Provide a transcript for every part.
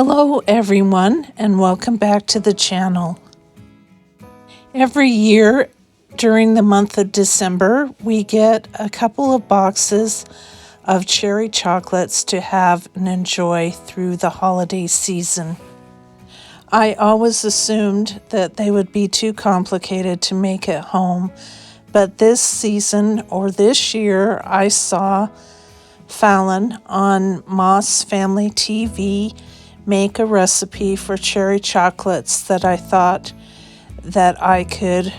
Hello everyone and welcome back to the channel. Every year during the month of December we get a couple of boxes of cherry chocolates to have and enjoy through the holiday season. I always assumed that they would be too complicated to make at home, but this season or this year I saw Fallon on Moss Family TV make a recipe for cherry chocolates that I thought that I could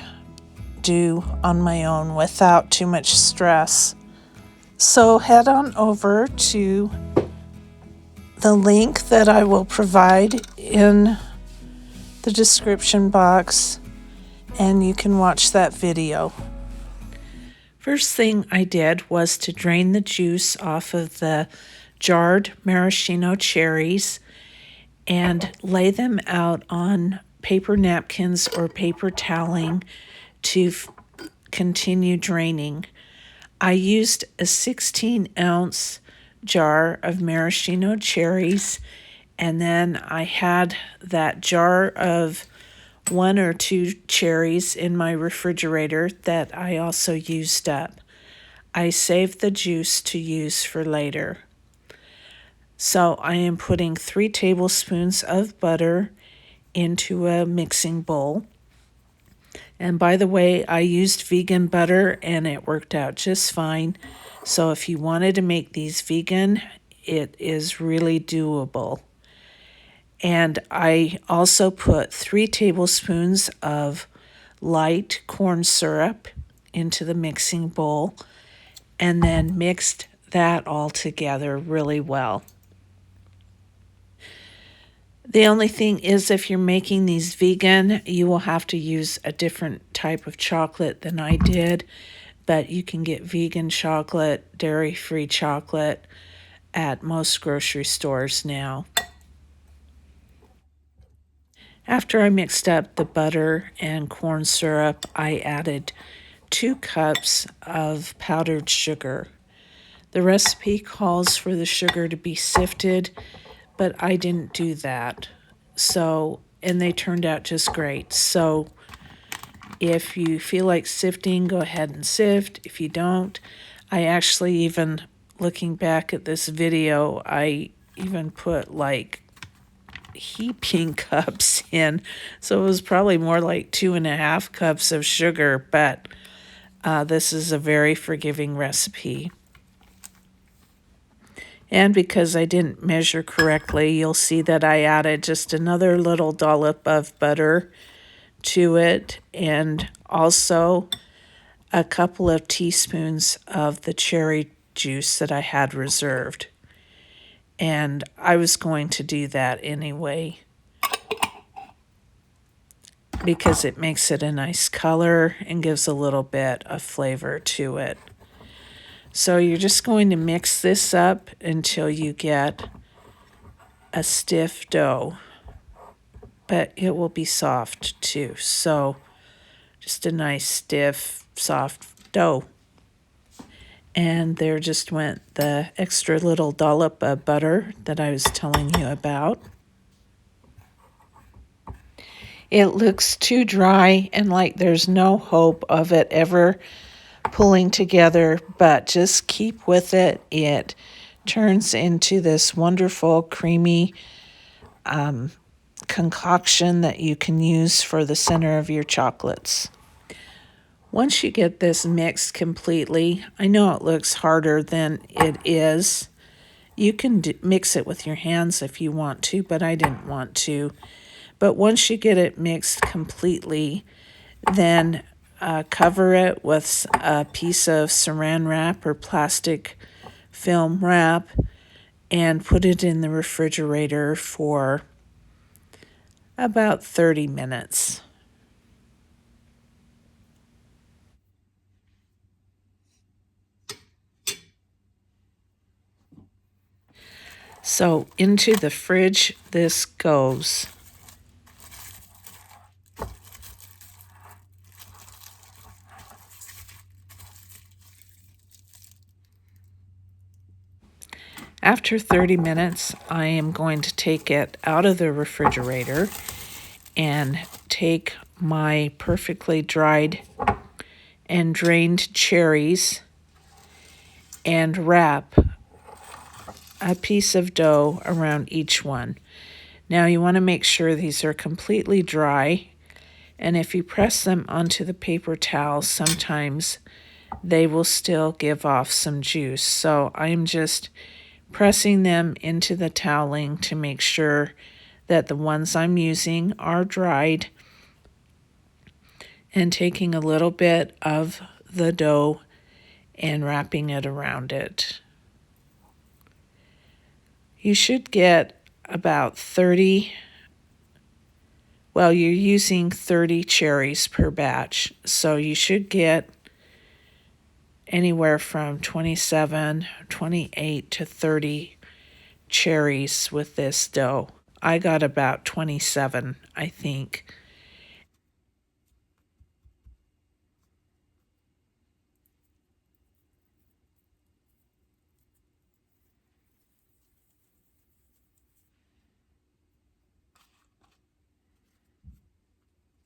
do on my own without too much stress. So head on over to the link that I will provide in the description box and you can watch that video. First thing I did was to drain the juice off of the jarred maraschino cherries and lay them out on paper napkins or paper toweling to continue draining. I used a 16-ounce jar of maraschino cherries, and then I had that jar of 1 or 2 cherries in my refrigerator that I also used up. I saved the juice to use for later. So I am putting 3 tablespoons of butter into a mixing bowl. And by the way, I used vegan butter and it worked out just fine. So if you wanted to make these vegan, it is really doable. And I also put 3 tablespoons of light corn syrup into the mixing bowl and then mixed that all together really well. The only thing is if you're making these vegan, you will have to use a different type of chocolate than I did, but you can get vegan chocolate, dairy-free chocolate at most grocery stores now. After I mixed up the butter and corn syrup, I added 2 cups of powdered sugar. The recipe calls for the sugar to be sifted, but I didn't do that. And they turned out just great. So if you feel like sifting, go ahead and sift. If you don't, I actually even, looking back at this video, I even put like heaping cups in. So it was probably more like 2.5 cups of sugar, but this is a very forgiving recipe. And because I didn't measure correctly, you'll see that I added just another little dollop of butter to it and also a couple of teaspoons of the cherry juice that I had reserved. And I was going to do that anyway because it makes it a nice color and gives a little bit of flavor to it. So you're just going to mix this up until you get a stiff dough, but it will be soft too. So just a nice stiff, soft dough. And there just went the extra little dollop of butter that I was telling you about. It looks too dry and like there's no hope of it ever pulling together, but just keep with it. It turns into this wonderful creamy concoction that you can use for the center of your chocolates. Once you get this mixed completely, I know it looks harder than it is. You can mix it with your hands if you want to, but I didn't want to. But once you get it mixed completely, then cover it with a piece of saran wrap or plastic film wrap and put it in the refrigerator for about 30 minutes. So into the fridge this goes. After 30 minutes, I am going to take it out of the refrigerator and take my perfectly dried and drained cherries and wrap a piece of dough around each one. Now you want to make sure these are completely dry, and if you press them onto the paper towel, sometimes they will still give off some juice. So I'm just pressing them into the toweling to make sure that the ones I'm using are dried, and taking a little bit of the dough and wrapping it around it. You should get about 30, well, you're using 30 cherries per batch, so you should get anywhere from 27, 28 to 30 cherries with this dough. I got about 27, I think.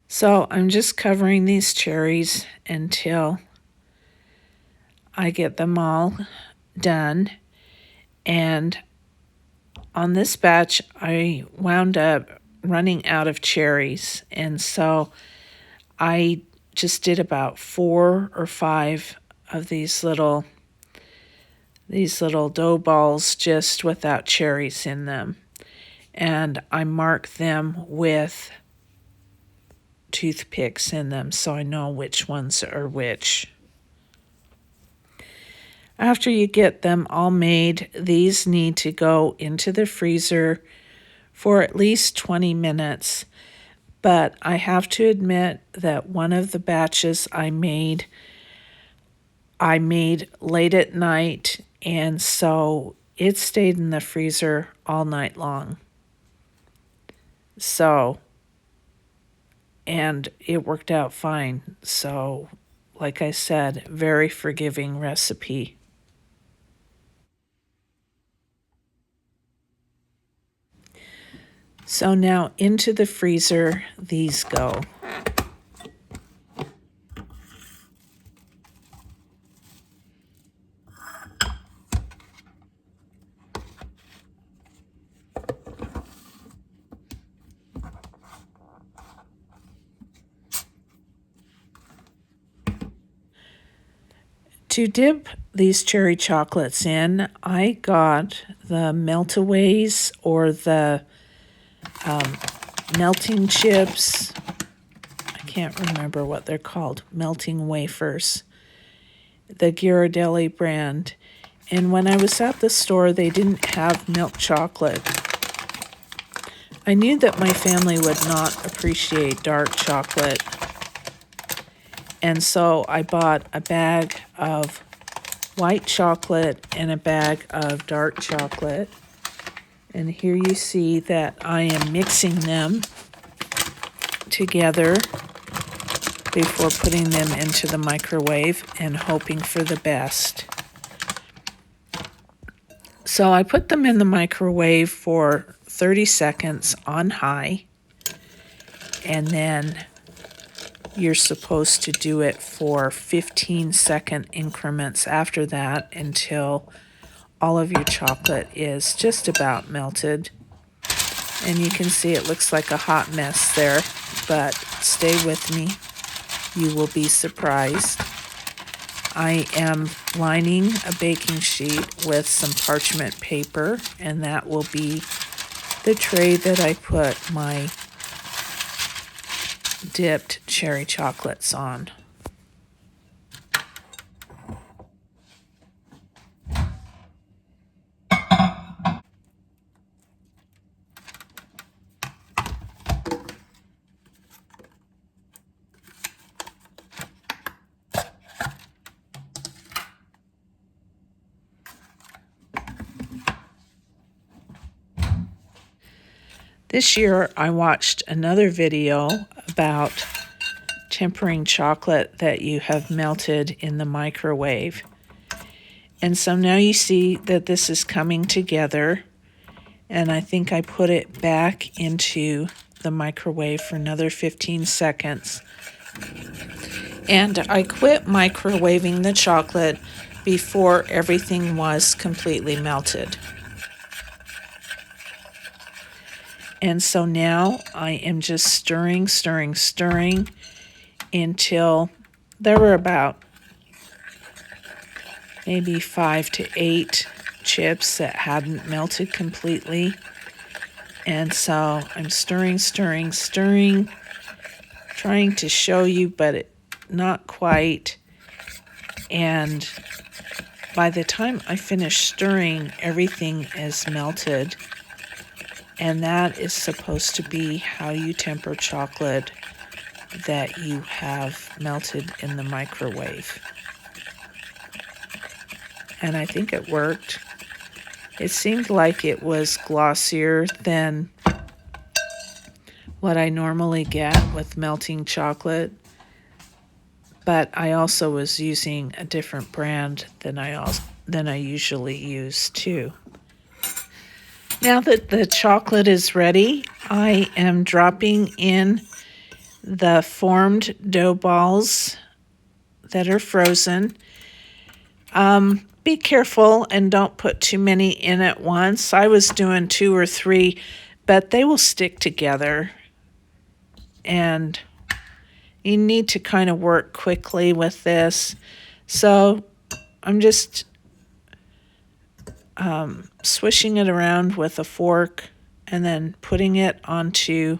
So I'm just covering these cherries until I get them all done. And on this batch, I wound up running out of cherries. And so I just did about 4 or 5 of these little dough balls just without cherries in them. And I mark them with toothpicks in them so I know which ones are which. After you get them all made, these need to go into the freezer for at least 20 minutes. But I have to admit that one of the batches I made late at night, and so it stayed in the freezer all night long. So, and it worked out fine. So, like I said, very forgiving recipe. So now into the freezer these go. To dip these cherry chocolates in, I got the meltaways or the melting chips. I can't remember what they're called, melting wafers, the Ghirardelli brand. And when I was at the store, they didn't have milk chocolate. I knew that my family would not appreciate dark chocolate. And so I bought a bag of white chocolate and a bag of dark chocolate. And here you see that I am mixing them together before putting them into the microwave and hoping for the best. So I put them in the microwave for 30 seconds on high, and then you're supposed to do it for 15-second increments after that until all of your chocolate is just about melted. And you can see it looks like a hot mess there, but stay with me. You will be surprised. I am lining a baking sheet with some parchment paper, and that will be the tray that I put my dipped cherry chocolates on. This year, I watched another video about tempering chocolate that you have melted in the microwave. And so now you see that this is coming together, and I think I put it back into the microwave for another 15 seconds. And I quit microwaving the chocolate before everything was completely melted. And so now I am just stirring until there were about maybe 5 to 8 chips that hadn't melted completely. And so I'm stirring, trying to show you, but not quite. And by the time I finish stirring, everything is melted. And that is supposed to be how you temper chocolate that you have melted in the microwave. And I think it worked. It seemed like it was glossier than what I normally get with melting chocolate, but I also was using a different brand than I usually use too. Now that the chocolate is ready, I am dropping in the formed dough balls that are frozen. Be careful and don't put too many in at once. I was doing 2 or 3, but they will stick together. And you need to kind of work quickly with this. So I'm just swishing it around with a fork and then putting it onto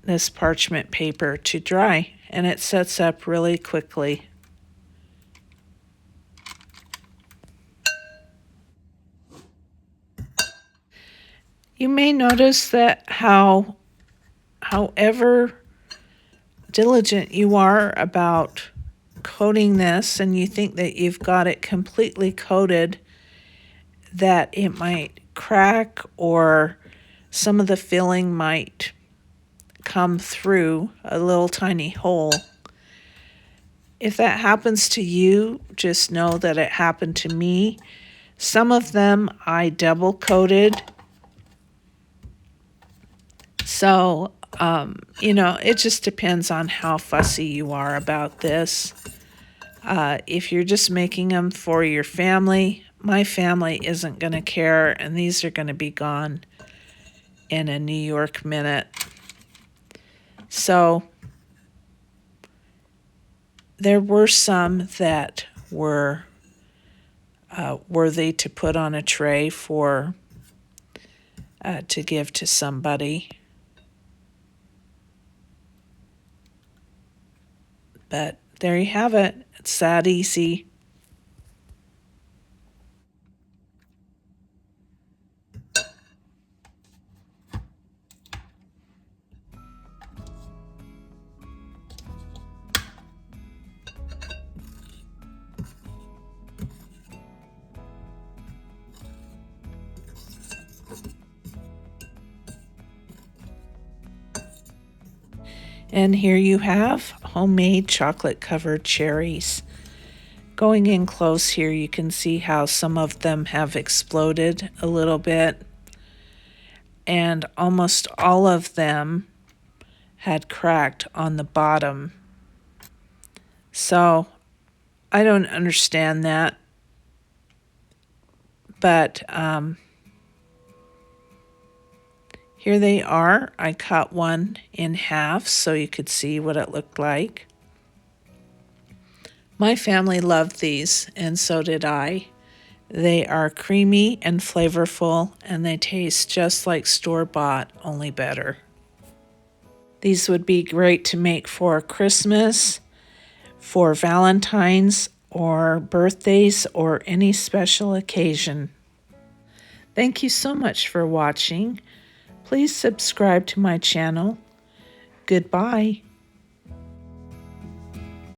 this parchment paper to dry. And it sets up really quickly. You may notice that however diligent you are about coating this and you think that you've got it completely coated, that it might crack or some of the filling might come through a little tiny hole. If that happens to you, just know that it happened to me. Some of them I double coated. So, it just depends on how fussy you are about this. If you're just making them for your family, my family isn't going to care, and these are going to be gone in a New York minute. So there were some that were worthy to put on a tray for to give to somebody. But there you have it. It's that easy. And here you have homemade chocolate-covered cherries. Going in close here, you can see how some of them have exploded a little bit. And almost all of them had cracked on the bottom. So I don't understand that. But here they are. I cut one in half so you could see what it looked like. My family loved these, and so did I. They are creamy and flavorful, and they taste just like store-bought, only better. These would be great to make for Christmas, for Valentine's, or birthdays, or any special occasion. Thank you so much for watching. Please subscribe to my channel. Goodbye.